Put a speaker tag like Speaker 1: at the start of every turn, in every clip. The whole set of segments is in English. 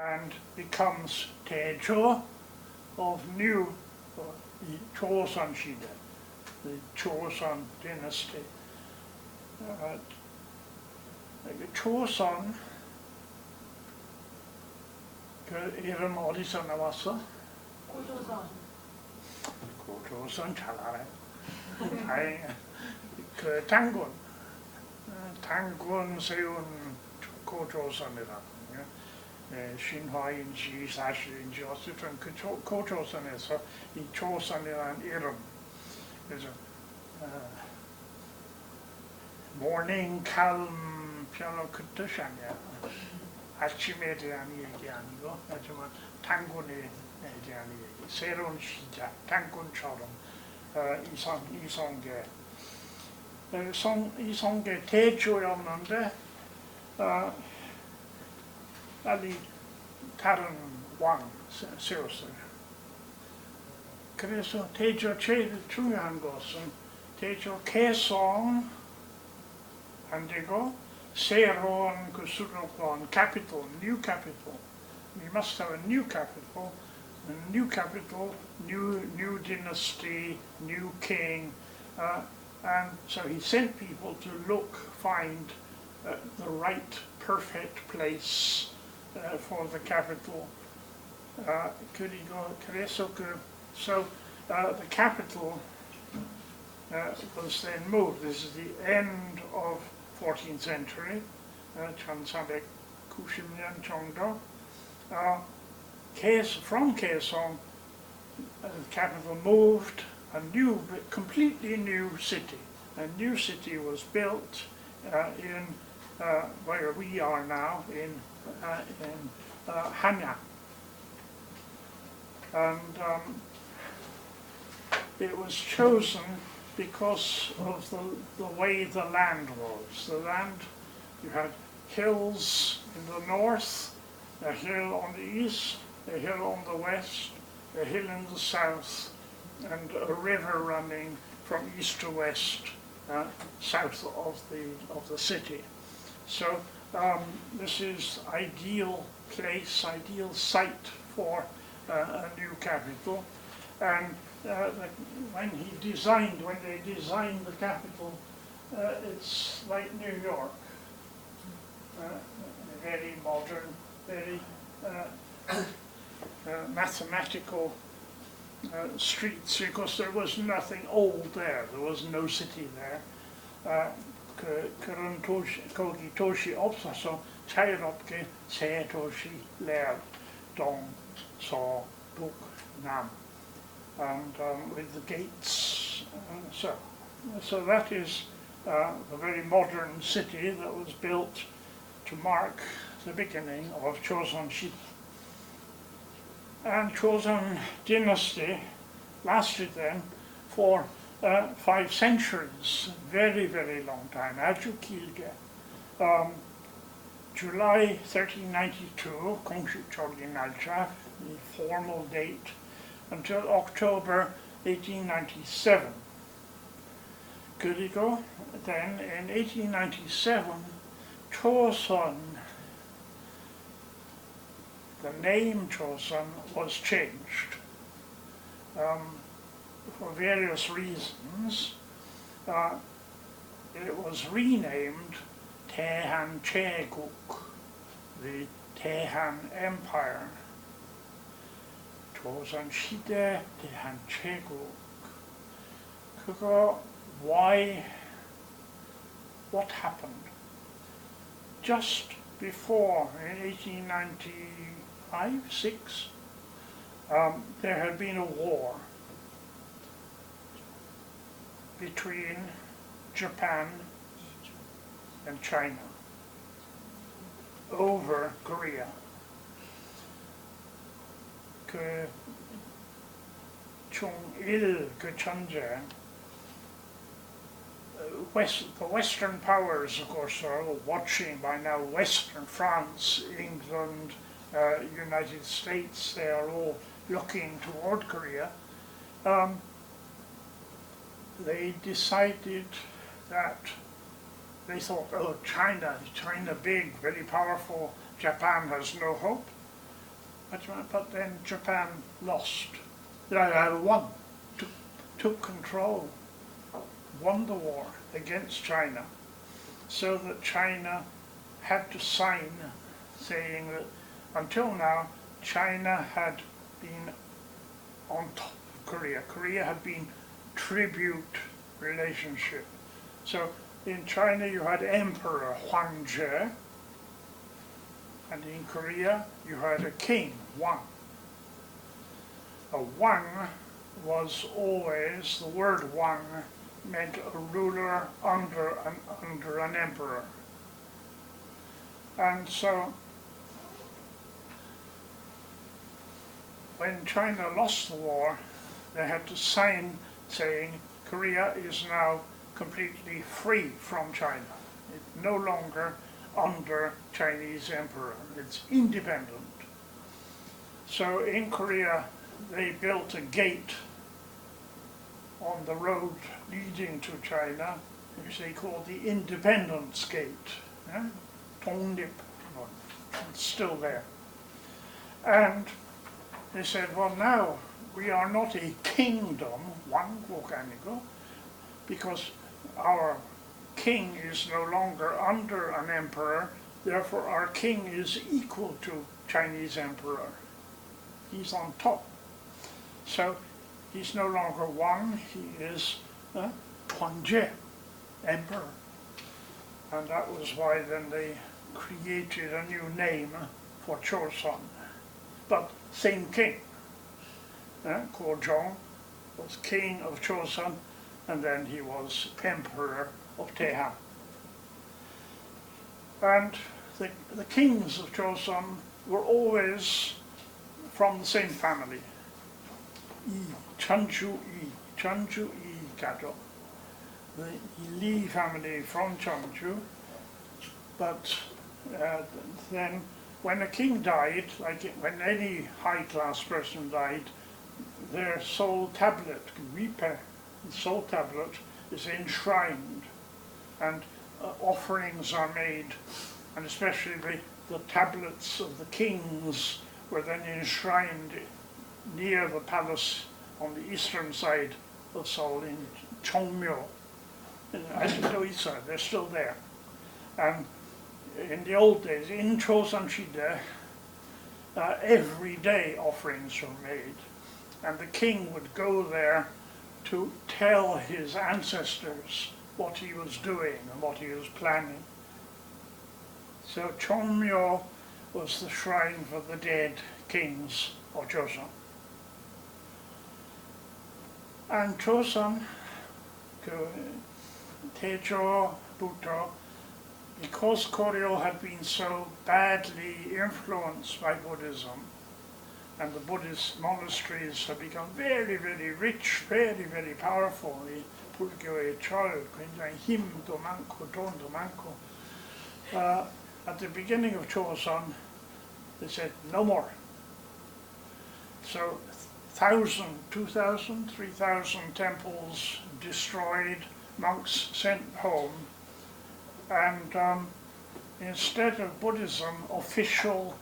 Speaker 1: and becomes Taejo of new Joseon 시대, the Joseon Dynasty. 조선 그 이름 어디서 나왔어?
Speaker 2: 고조선.
Speaker 1: 고조선 잘 알아요. 다행이야. 그 단군 세운 고조선이라거든요. 네, 신화인지 사실인지 어쨌든 그 고조선에서 이 조선이라는 이름, 그래서 morning calm 별로 그 뜻이 아니야. 아침에 대한 얘기 아니고 하지만 단군에 대한 얘기, 새로운 시작, 단군처럼 이성계 대조였는데 빨리 다른 왕 세웠어요. 그래서 대조 제일 중요한 것은 대조 개성 안 되고 새로운 그 수도권 capital, new capital. We must have a new capital, new dynasty, new king, and so he sent people to find the right, perfect place for the capital. So the capital was then moved. This is the end of 14th century, 1390년 정도. From Kaesong, the capital moved completely new city. A new city was built in where we are now, in Hanyang. And it was chosen because of the way the land was. The land, you had hills in the north, a hill on the east, a hill on the west, a hill in the south, and a river running from east to west, south of the city. So this is ideal place, ideal site for a new capital. And when they designed the capital, it's like New York, very modern, very mathematical streets, because there was nothing old there. There was no city there. 그런 거기 도시 없어서 자유롭게 세 도시 낼 동, 서, 북, 남. And with the gates, so that is a very modern city that was built to mark the beginning of Joseon 시대. And Joseon Dynasty lasted then for 5 centuries, very, very long time, 아주 길게. July 1392, 공식적인 날짜, the formal date, until October 1897. 그리고 then in 1897, Joseon, the name Joseon was changed for various reasons. It was renamed Taehan Chaeguk, the Taehan Empire. 조선 시대 대한 제국. What happened? Just before, in 1895-6, there had been a war between Japan and China over Korea. 그 중일 그 전쟁, the Western powers, of course, are watching by now. Western France, England, United States, they are all looking toward Korea. They decided that they thought, oh, China big, very powerful, Japan has no hope. but then Japan lost. Won, took control, won the war against China, so that China had to sign saying that until now China had been on top of Korea. Korea had been tribute relationship. So in China you had Emperor Huangzhe, and in Korea you had a king, Wang. A Wang was always, the word Wang meant a ruler under an emperor. And so when China lost the war, they had to sign saying Korea is now completely free from China. It's no longer under Chinese emperor. It's independent. So in Korea, they built a gate on the road leading to China, which they called the Independence Gate. Dongnip. It's still there. And they said, well, now we are not a kingdom, 왕국 아니고, because our king is no longer under an emperor, therefore our king is equal to Chinese emperor. He's on top. So he's no longer Wang, he is Huangzhe, emperor. And that was why then they created a new name for Joseon. But same king, Ko-jong was king of Joseon, and then he was emperor of Taehan. And the kings of Joseon were always from the same family. Cheonju gajo, the Li family from Cheonju. But then when a king died, like when any high-class person died, their soul tablet, soul tablet, is enshrined, and offerings are made, and especially the tablets of the kings were then enshrined near the palace on the eastern side of Seoul in Cheongmyo. They're still there. And in the old days, in Chosamshide, every day offerings were made, and the king would go there to tell his ancestors what he was doing and what he was planning. So Cheongmyo was the shrine for the dead kings of Joseon. And Joseon, Taejobuto, because Koryo had been so badly influenced by Buddhism, and the Buddhist monasteries have become very, very rich, very, very powerful. 불교의 철, 굉장히 힘도 많고 돈도 많고. At the beginning of Joseon, they said no more. So 1,000, 2,000, 3,000 temples destroyed, monks sent home, and instead of Buddhism, official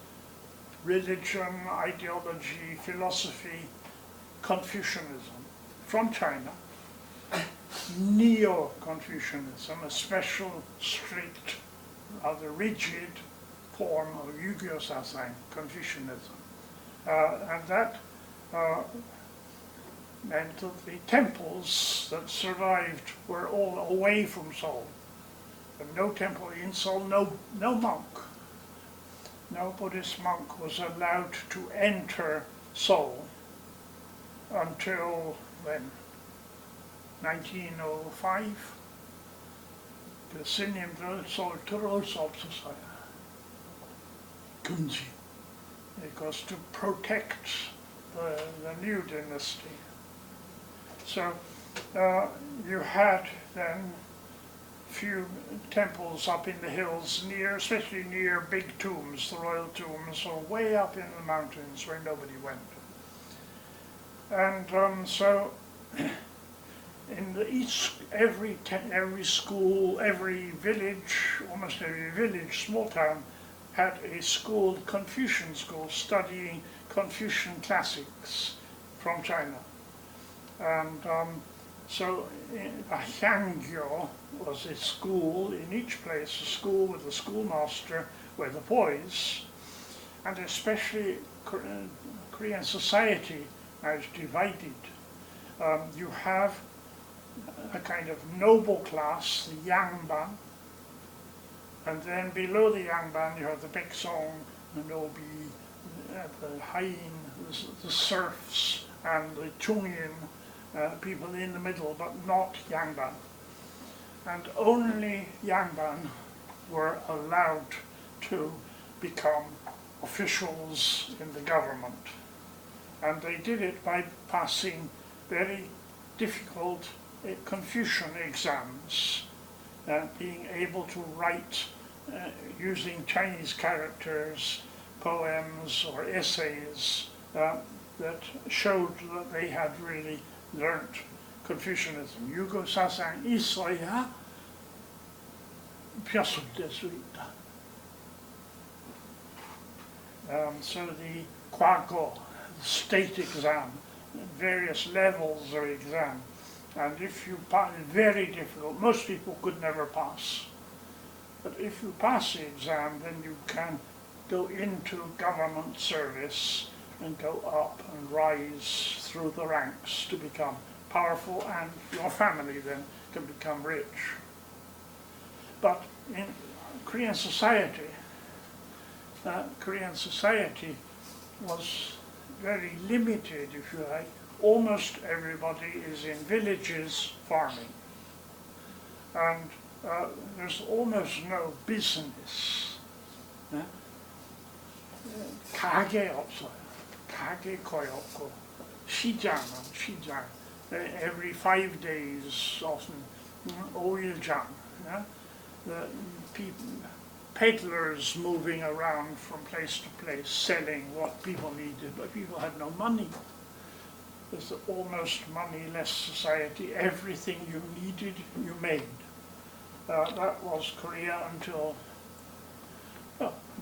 Speaker 1: religion, ideology, philosophy, Confucianism from China, Neo-Confucianism, a special, strict, rather rigid form of Yugyo Sasaeng, Confucianism. And that meant that the temples that survived were all away from Seoul. And no temple in Seoul, no monk. No Buddhist monk was allowed to enter Seoul until when? 1905. 교수님들 서울 들어올 수 없었어요. 금지. Because to protect the new dynasty. So you had then few temples up in the hills near, especially near big tombs, the royal tombs, or way up in the mountains where nobody went. And so in the east, every school, every village, almost every village, small town, had a school, Confucian school, studying Confucian classics from China. And so Hyangyo was a school in each place, a school with a schoolmaster where the boys, and especially Korean society now is divided. You have a kind of noble class, the Yangban, and then below the Yangban you have the Baeksong, the Nobi, the Hain, the serfs, and the Chungin, people in the middle, but not Yangban. And only Yangban were allowed to become officials in the government. And they did it by passing very difficult Confucian exams, being able to write using Chinese characters, poems or essays that showed that they had really learnt Confucianism. 유교 사상 있어야 표출될 수 있다. So the 과거, state exam, various levels of exam, and if you pass, very difficult, most people could never pass. But if you pass the exam, then you can go into government service and go up and rise through the ranks to become powerful, and your family then can become rich. But in Korean society was very limited, if you like. Almost everybody is in villages farming, and there's almost no business. 가게 없어요. 가게 거의 없고, 시장. Every 5 days, often, 오일장. The people, peddlers moving around from place to place, selling what people needed, but people had no money. There's almost moneyless society. Everything you needed, you made. That was Korea until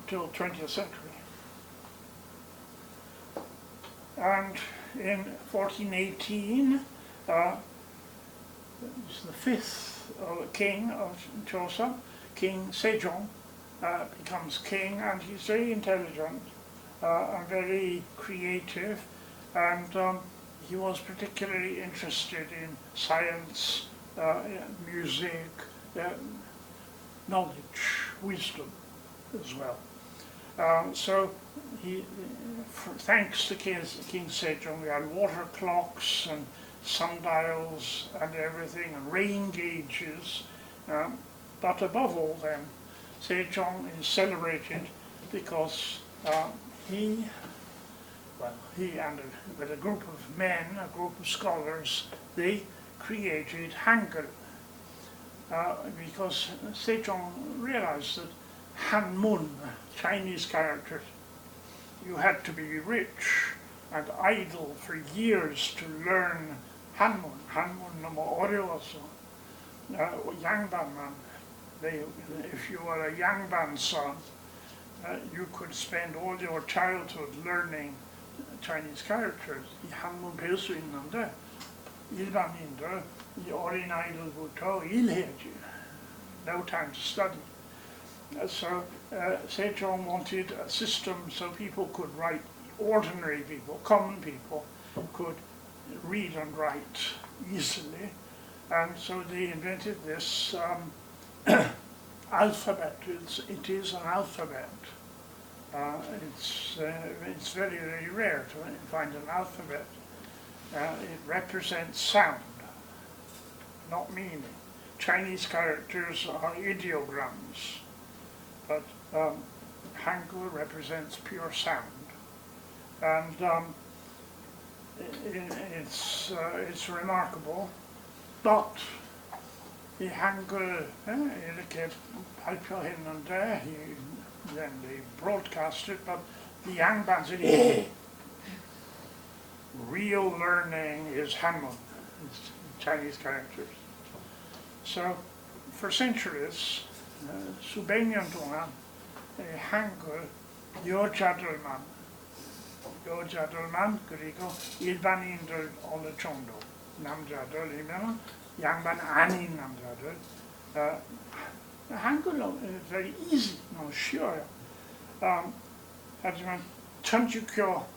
Speaker 1: 20th century. And in 1418, the fifth king of Joseon, King Sejong, becomes king, and he's very intelligent and very creative, and he was particularly interested in science, music, knowledge, wisdom as well. So he, thanks to King Sejong, we had water clocks and sundials and everything, and rain gauges. But above all, then, Sejong is celebrated because he and with a group of men, a group of scholars, they created Hangul. Because Sejong realized that Hanmun, Chinese characters, you had to be rich and idle for years to learn Hanmun. Hanmun 너무 어려워서 양반만. If you were a Yangban son, you could spend all your childhood learning Chinese characters. 이 한문 배울 수 있는데 일반인들 이 어린아이들부터 일해야지. No time to study. So Sejong wanted a system so people could write, ordinary people, common people, could read and write easily. And so they invented this alphabet. It is an alphabet. It's very, very rare to find an alphabet. It represents sound, not meaning. Chinese characters are ideograms, but Hangul represents pure sound. And it's remarkable, but 이 한글 이렇게 발표했는데 then they broadcast it, but the 양반들이 real learning is Hanmun, it's Chinese characters. So for centuries, 수백 년 동안 한글 여자들만 그리고 일반인들 어느 정도 남자들이면 양반 아닌 남자들 한글로 very easy, 너무 쉬워요. 하지만 천주교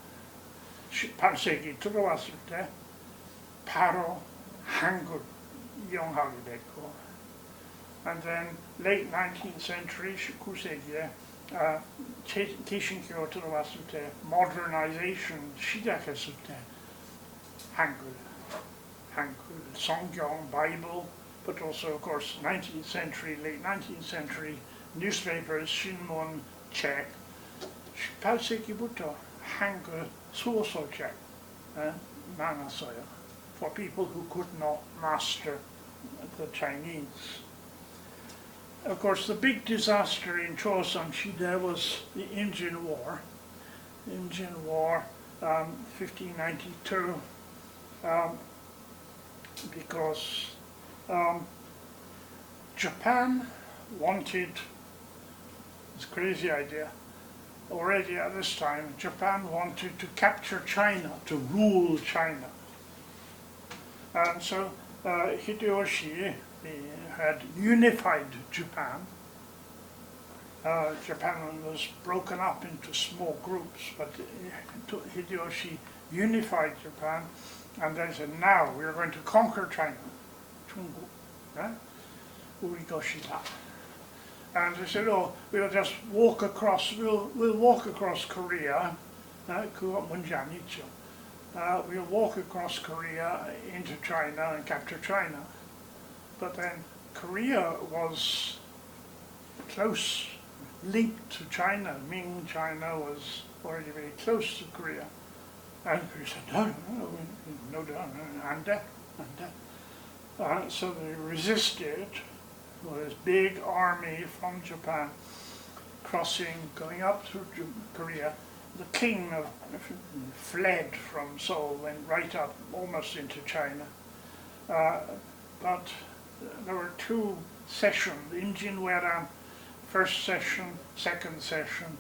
Speaker 1: 18세기 들어왔을 때 바로 한글 이용하게 됐고, and then late 19th century 19세기에 개신교 들어왔을 때 modernization 시작했을 때 한글 성경 Bible, but also of course 19th century, late 19th century newspapers, 신문, 책 18세기부터 한글 소설책 많았어요 for people who could not master the Chinese. Of course, the big disaster in Joseon 시대 was the Indian War. 1592, because Japan wanted, it's a crazy idea, already at this time, Japan wanted to capture China, to rule China. And so Hideyoshi had unified Japan. Japan was broken up into small groups, but Hideyoshi unified Japan, and they said, now we're going to conquer China. 중국, 우리 것이다. And they said, oh, we'll just walk across, we'll walk across Korea. 그거 문제 아니죠. We'll walk across Korea into China and capture China. But then Korea was close, linked to China. Ming China was already very close to Korea. And we said, no, and that. So they resisted with this big army from Japan crossing, going up through Korea. The king fled from Seoul, went right up almost into China. But there were two sessions, Injinweran, first session, second session.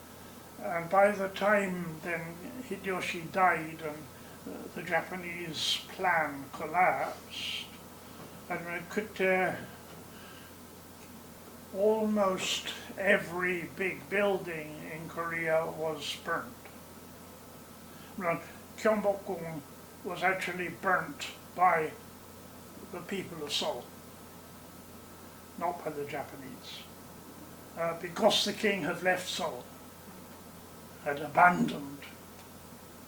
Speaker 1: And by the time then Hideyoshi died and the Japanese plan collapsed, and almost every big building in Korea was burnt. Gyeongbokgung was actually burnt by the people of Seoul, not by the Japanese, because the king had left Seoul, had abandoned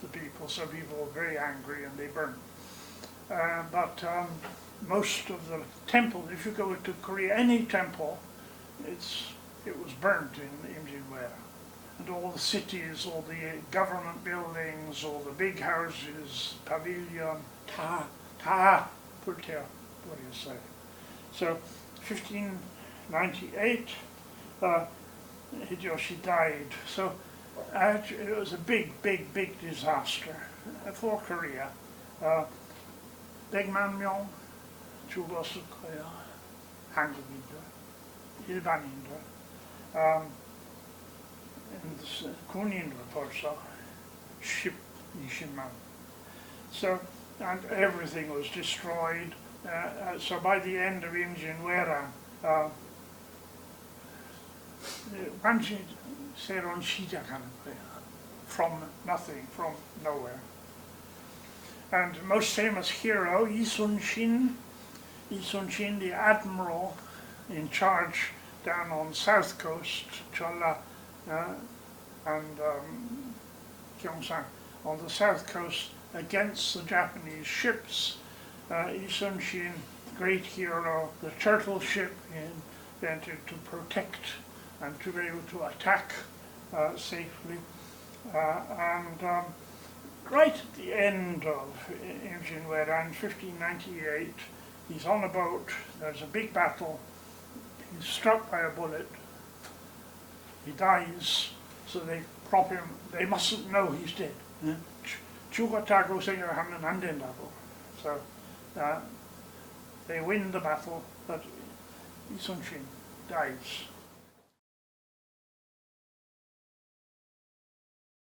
Speaker 1: the people, so people were very angry and they burned. But most of the temples, if you go to Korea, any temple, it was burnt in Imjinwara. And all the cities, all the government buildings, all the big houses, pavilion, what do you say? So 1598, Hideyoshi died. So it was a big disaster for Korea. 100만 명 죽었을 거예요. 한국인들, 일반인들. 군인들 벌써 20만. So, and everything was destroyed. So by the end of Imjinwara, 완전히 새로운 시작하는 거예요. From nothing, from nowhere. And most famous hero, Isun-shin, the admiral in charge down on south coast, Cholla and Gyeongsang, on the south coast against the Japanese ships. Isun-shin, great hero, the turtle ship he invented to protect and to be able to attack safely. Right at the end of Imjinwara in 1598, he's on a boat, there's a big battle, he's struck by a bullet, he dies, so they prop him, they mustn't know he's dead. 죽었다고 생각하면 안 된다고. So they win the battle, but Isun-shin dies.